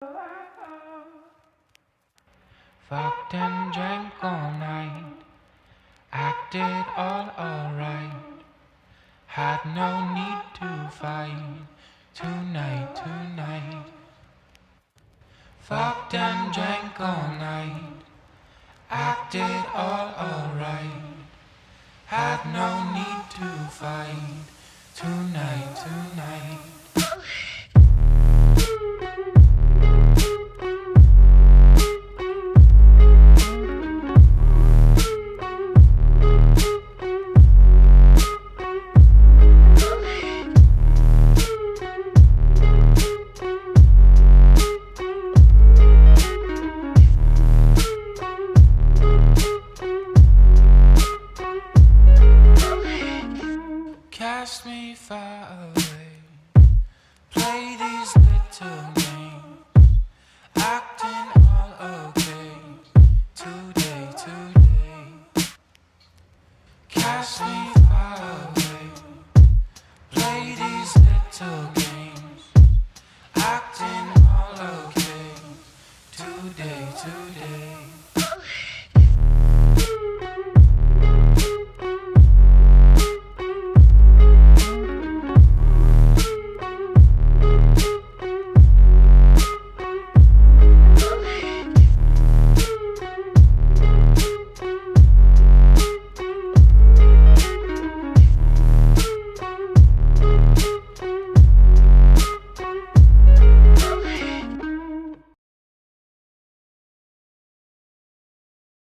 Fucked and drank all night, acted all alright, had no need to fight tonight. Fucked and drank all night, acted all alright, had no need to fight tonight. Cast me far away, play these little games, acting all okay today. Cast me far away, play these little games.